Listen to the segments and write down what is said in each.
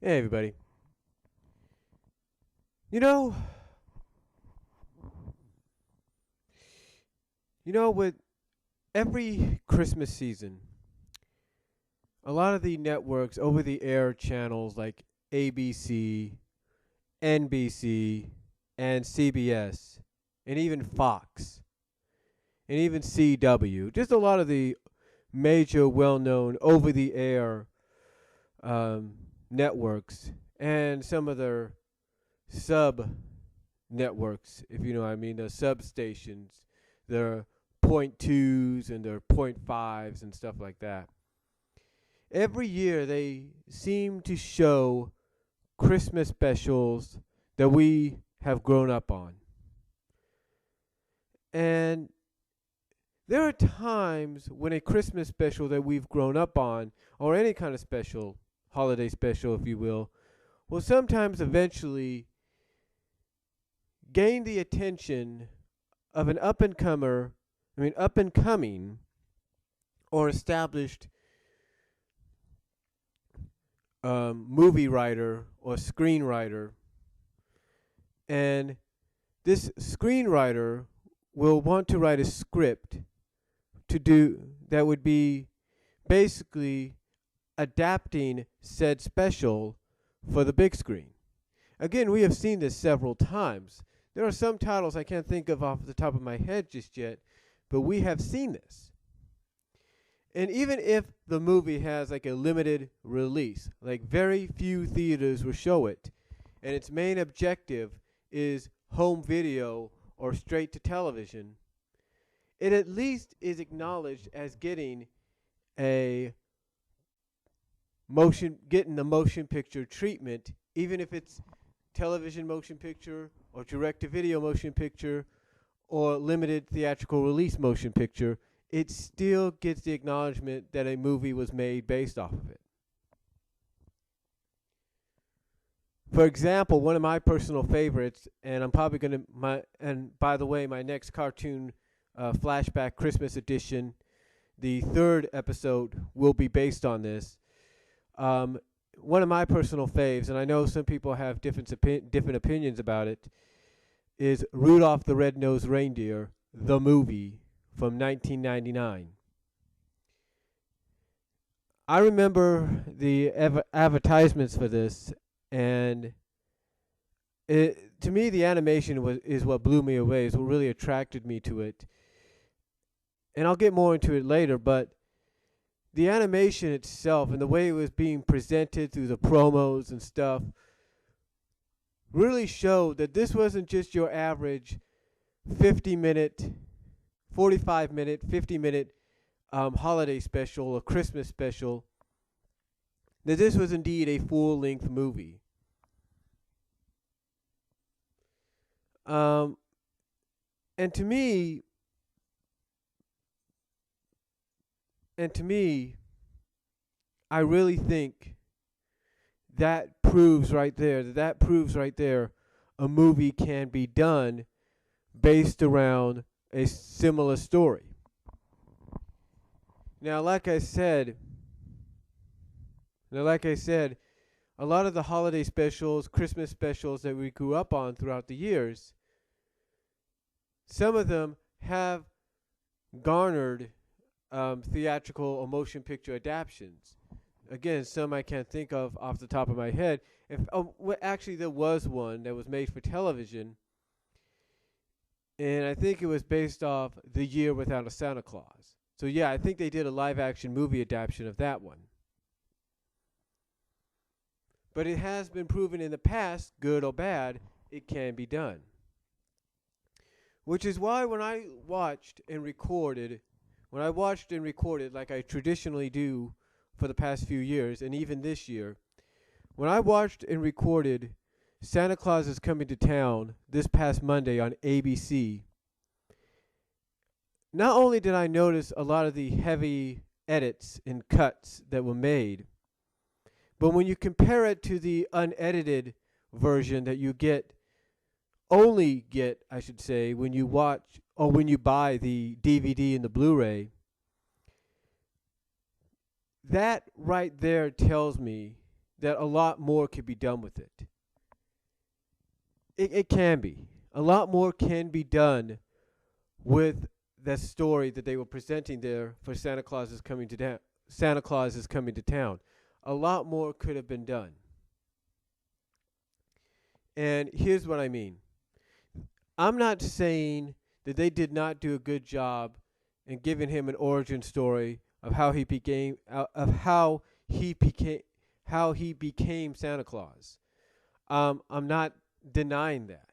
Hey, everybody. You know, with every Christmas season, a lot of the networks, over the air channels like ABC, NBC, and CBS, and even Fox, and even CW, just a lot of the major, well known, over the air um, networks, and some of their sub networks, if you know what I mean, the substations, their point twos and their point fives and stuff like that. Every year they seem to show Christmas specials that we have grown up on. And there are times when a Christmas special that we've grown up on, or any kind of special, holiday special, if you will sometimes eventually gain the attention of an up and coming or established movie writer or screenwriter. And this screenwriter will want to write a script to do that would be basically adapting said special for the big screen. Again, we have seen this several times. There are some titles I can't think of off the top of my head just yet, but we have seen this. And even if the movie has like a limited release, like very few theaters will show it, and its main objective is home video or straight to television, it at least is acknowledged as getting the motion picture treatment, even if it's television motion picture or direct to video motion picture or limited theatrical release motion picture. It still gets the acknowledgement that a movie was made based off of it. For example, one of my personal favorites, and I'm probably going to, and by the way, my next cartoon flashback Christmas edition, the third episode will be based on this. One of my personal faves, and I know some people have different opinions about it, is Rudolph the Red-Nosed Reindeer, the movie from 1999. I remember the advertisements for this, and to me, the animation is what blew me away, is what really attracted me to it. And I'll get more into it later, but the animation itself and the way it was being presented through the promos and stuff really showed that this wasn't just your average 50-minute, 45-minute, 50-minute holiday special or Christmas special, that this was indeed a full-length movie. And to me, I really think that proves right there a movie can be done based around a similar story. Now, like I said, a lot of the holiday specials, Christmas specials that we grew up on throughout the years, some of them have garnered theatrical or motion picture adaptations. Again, some I can't think of off the top of my head. Actually, there was one that was made for television, and I think it was based off The Year Without a Santa Claus. So yeah, I think they did a live-action movie adaptation of that one. But it has been proven in the past, good or bad, it can be done. Which is why when I watched and recorded like I traditionally do for the past few years, and even this year, when I watched and recorded Santa Claus is Coming to Town this past Monday on ABC, not only did I notice a lot of the heavy edits and cuts that were made, but when you compare it to the unedited version that you only get, I should say, when you watch or when you buy the DVD and the Blu-ray, that right there tells me that a lot more could be done with it. It can be. A lot more can be done with the story that they were presenting there for Santa Claus is coming to town. Santa Claus is coming to town. A lot more could have been done. And here's what I mean. I'm not saying that they did not do a good job in giving him an origin story of how he became Santa Claus. I'm not denying that.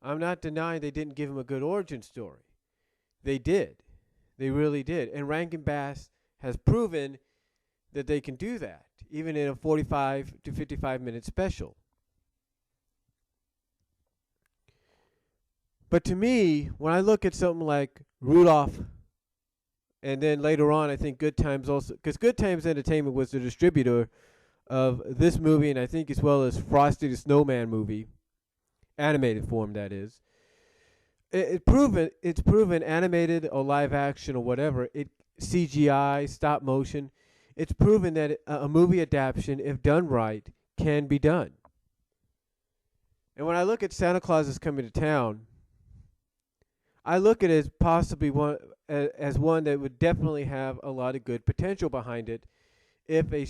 I'm not denying they didn't give him a good origin story. They did. They really did. And Rankin Bass has proven that they can do that, even in a 45 to 55-minute special. But to me, when I look at something like Rudolph, and then later on, I think Good Times also, because Good Times Entertainment was the distributor of this movie, and I think as well as Frosty the Snowman movie, animated form that is. It's proven animated or live action or whatever, CGI, stop motion, it's proven that a movie adaptation, if done right, can be done. And when I look at Santa Claus is Coming to Town, I look at it as possibly one that would definitely have a lot of good potential behind it if a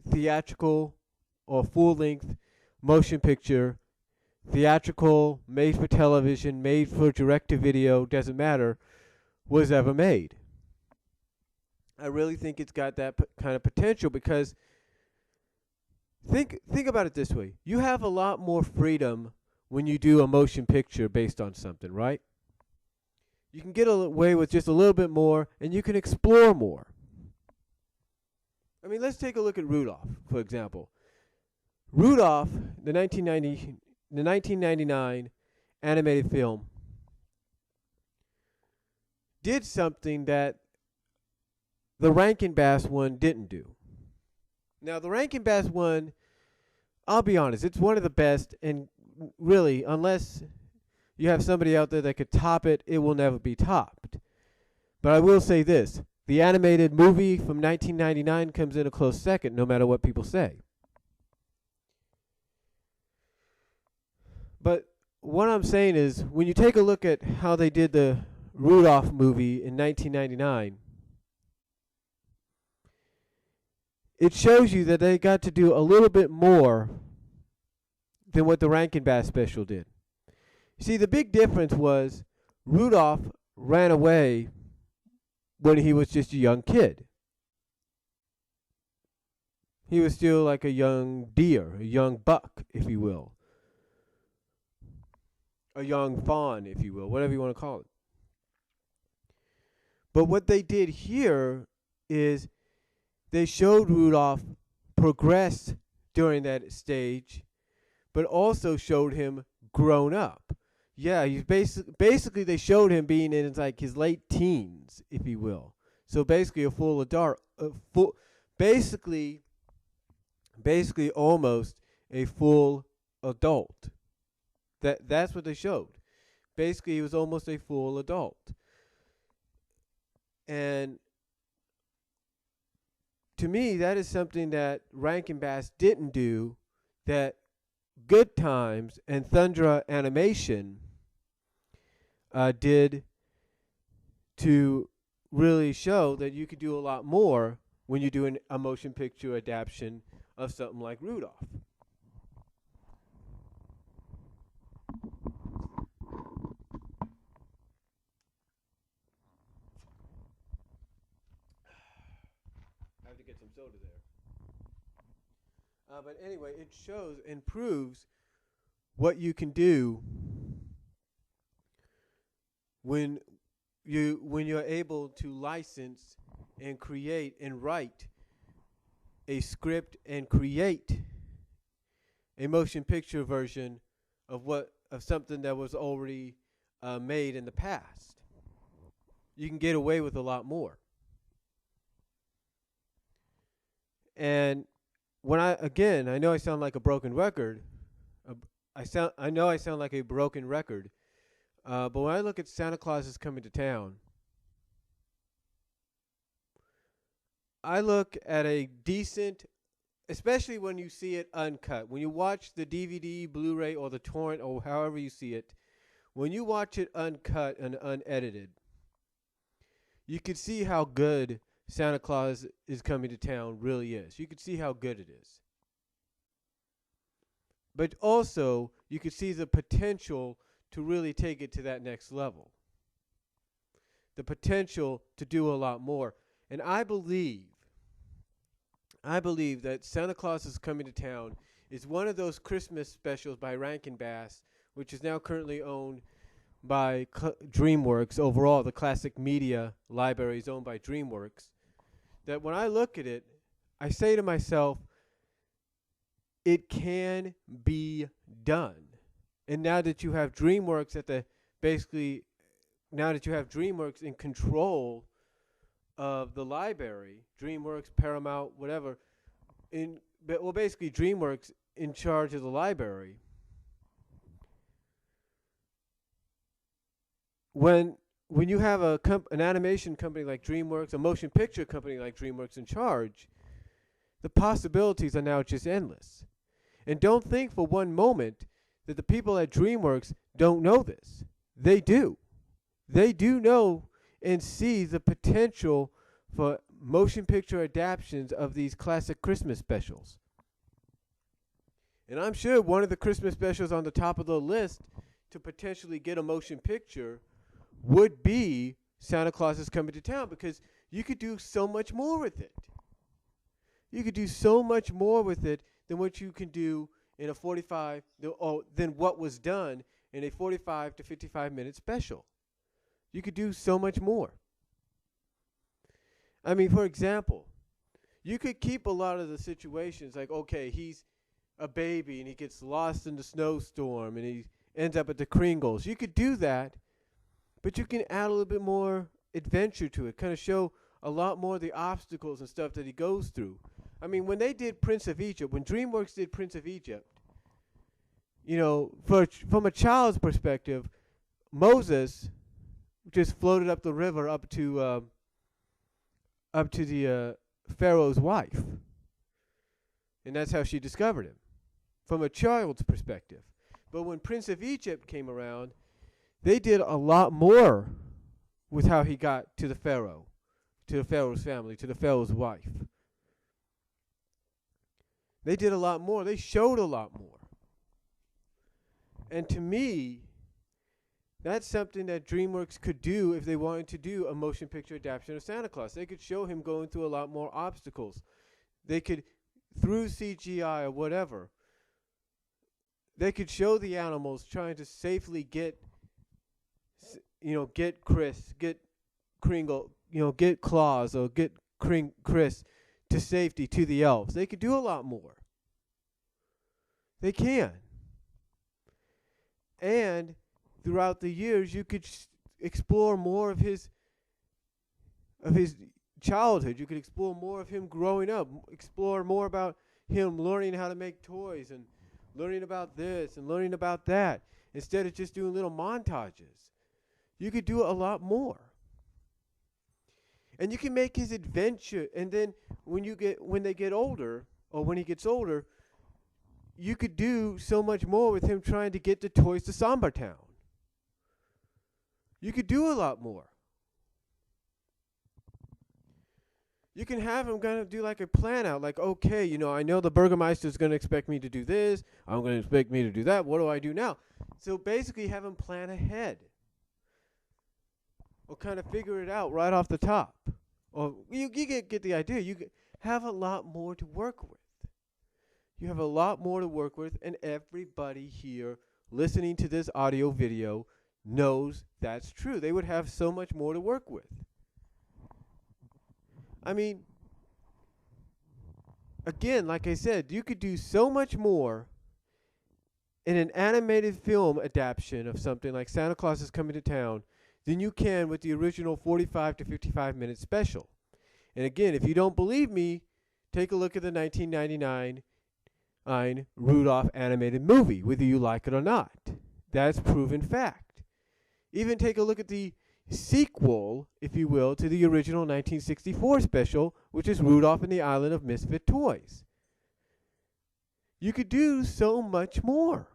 theatrical or full-length motion picture, theatrical, made for television, made for direct-to-video, doesn't matter, was ever made. I really think it's got that kind of potential because think about it this way. You have a lot more freedom when you do a motion picture based on something, right? You can get away with just a little bit more, and you can explore more. I mean, let's take a look at Rudolph, for example. Rudolph, the 1999 animated film, did something that the Rankin Bass one didn't do. Now, the Rankin Bass one, I'll be honest, it's one of the best, and really, unless you have somebody out there that could top it, it will never be topped. But I will say this. The animated movie from 1999 comes in a close second, no matter what people say. But what I'm saying is, when you take a look at how they did the Rudolph movie in 1999, it shows you that they got to do a little bit more than what the Rankin Bass special did. See, the big difference was Rudolph ran away when he was just a young kid. He was still like a young deer, a young buck, if you will. A young fawn, if you will, whatever you want to call it. But what they did here is they showed Rudolph progress during that stage, but also showed him grown up. Yeah, he's basically they showed him being in his late teens, if you will. So basically a full adult, basically almost a full adult. That's what they showed. Basically, he was almost a full adult. And to me, that is something that Rankin Bass didn't do, that Good Times and Thundra Animation did, to really show that you could do a lot more when you do a motion picture adaptation of something like Rudolph. I have to get some soda there. But anyway, it shows and proves what you can do when you're able to license and create and write a script and create a motion picture version of something that was already made in the past. You can get away with a lot more. And I know I sound like a broken record. I know I sound like a broken record. But when I look at Santa Claus is Coming to Town, I look at a decent especially when you see it uncut. When you watch the DVD, Blu-ray, or the torrent, or however you see it, when you watch it uncut and unedited, you can see how good Santa Claus is Coming to Town really is. You can see how good it is. But also, you can see the potential to really take it to that next level. The potential to do a lot more. And I believe that Santa Claus is Coming to Town is one of those Christmas specials by Rankin Bass, which is now currently owned by Dreamworks. Overall, the classic media library is owned by Dreamworks. That when I look at it, I say to myself, it can be done. And now that you have Dreamworks now that you have Dreamworks in control of the library, Dreamworks, Paramount, whatever, basically Dreamworks in charge of the library. When you have an animation company like Dreamworks, a motion picture company like Dreamworks in charge, the possibilities are now just endless. And don't think for one moment that the people at Dreamworks don't know this. They do. They do know and see the potential for motion picture adaptations of these classic Christmas specials. And I'm sure one of the Christmas specials on the top of the list to potentially get a motion picture would be Santa Claus is Coming to Town, because you could do so much more with it. You could do so much more with it than what you can do in a than what was done in a 45 to 55 minute special. You could do so much more. I mean, for example, you could keep a lot of the situations like, okay, he's a baby and he gets lost in the snowstorm and he ends up at the Kringles. You could do that, but you can add a little bit more adventure to it, kind of show a lot more of the obstacles and stuff that he goes through. I mean, when they did Prince of Egypt, when Dreamworks did Prince of Egypt, you know, from a child's perspective, Moses just floated up the river up to the Pharaoh's wife, and that's how she discovered him, from a child's perspective. But when Prince of Egypt came around, they did a lot more with how he got to the Pharaoh, to the Pharaoh's family, to the Pharaoh's wife. They did a lot more. They showed a lot more. And to me, that's something that Dreamworks could do if they wanted to do a motion picture adaptation of Santa Claus. They could show him going through a lot more obstacles. They could, through CGI or whatever, they could show the animals trying to safely get Chris, get Kringle, get Claus or get Chris to safety to the elves. They could do a lot more. They can. And throughout the years, you could explore more of his childhood. You could explore more of him growing up, explore more about him learning how to make toys and learning about this and learning about that, instead of just doing little montages. You could do a lot more. And you can make his adventure, and then when they get older, or when he gets older, you could do so much more with him trying to get the toys to Somber Town. You could do a lot more. You can have him kind of do like a plan out, like, okay, I know the Burgermeister is going to expect me to do this. I'm going to expect me to do that. What do I do now? So basically have him plan ahead. Or kind of figure it out right off the top. Or you get the idea. You have a lot more to work with. You have a lot more to work with, and everybody here listening to this audio video knows that's true. They would have so much more to work with. I mean, again, like I said, you could do so much more in an animated film adaptation of something like Santa Claus is Coming to Town than you can with the original 45 to 55 minute special. And again, if you don't believe me, take a look at the 1999 Rudolph animated movie, whether you like it or not. That's proven fact. Even take a look at the sequel, if you will, to the original 1964 special, which is Rudolph and the Island of Misfit Toys. You could do so much more.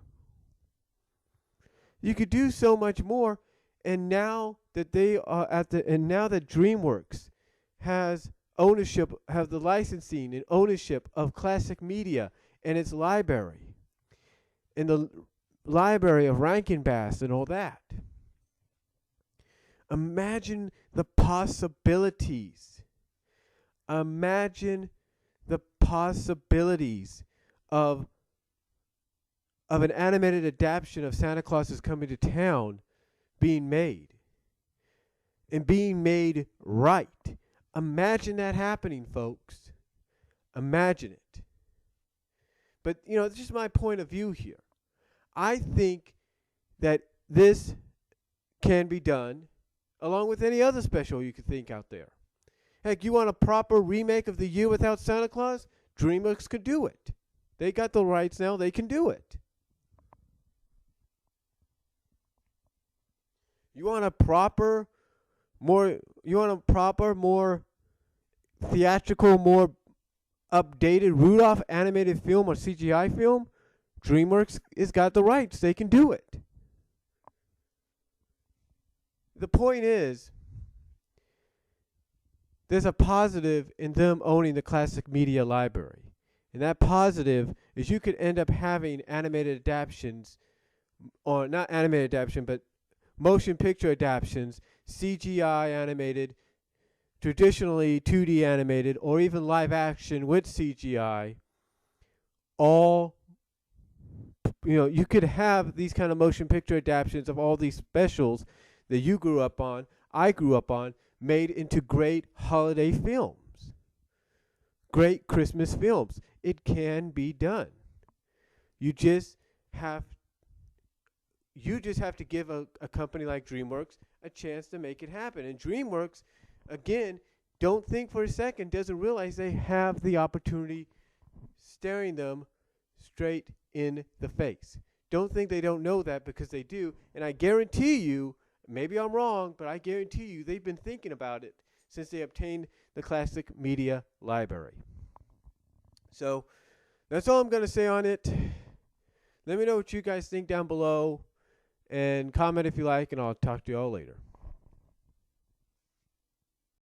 You could do so much more. And now that they are and now that Dreamworks has ownership, have the licensing and ownership of classic media and its library, and the library of Rankin Bass and all that. Imagine the possibilities. Imagine the possibilities of an animated adaptation of Santa Claus is Coming to Town being made, and being made right. Imagine that happening, folks. Imagine it. But, it's just my point of view here. I think that this can be done along with any other special you could think out there. Heck, you want a proper remake of The Year Without Santa Claus? Dreamworks could do it. They got the rights now. They can do it. You want a proper, more theatrical, more updated Rudolph animated film or CGI film? Dreamworks has got the rights. They can do it. The point is, there's a positive in them owning the classic media library. And that positive is you could end up having animated adaptations, or not animated adaptation, but motion picture adaptations, CGI animated, traditionally 2D animated, or even live action with CGI. All, you could have these kind of motion picture adaptations of all these specials that you grew up on, I grew up on, made into great holiday films, great Christmas films. It can be done. You just have to give a company like Dreamworks a chance to make it happen. And Dreamworks, again, don't think for a second, doesn't realize they have the opportunity staring them straight in the face. Don't think they don't know that, because they do. And I guarantee you, maybe I'm wrong, but I guarantee you they've been thinking about it since they obtained the classic media library. So that's all I'm going to say on it. Let me know what you guys think down below, and comment if you like, and I'll talk to you all later.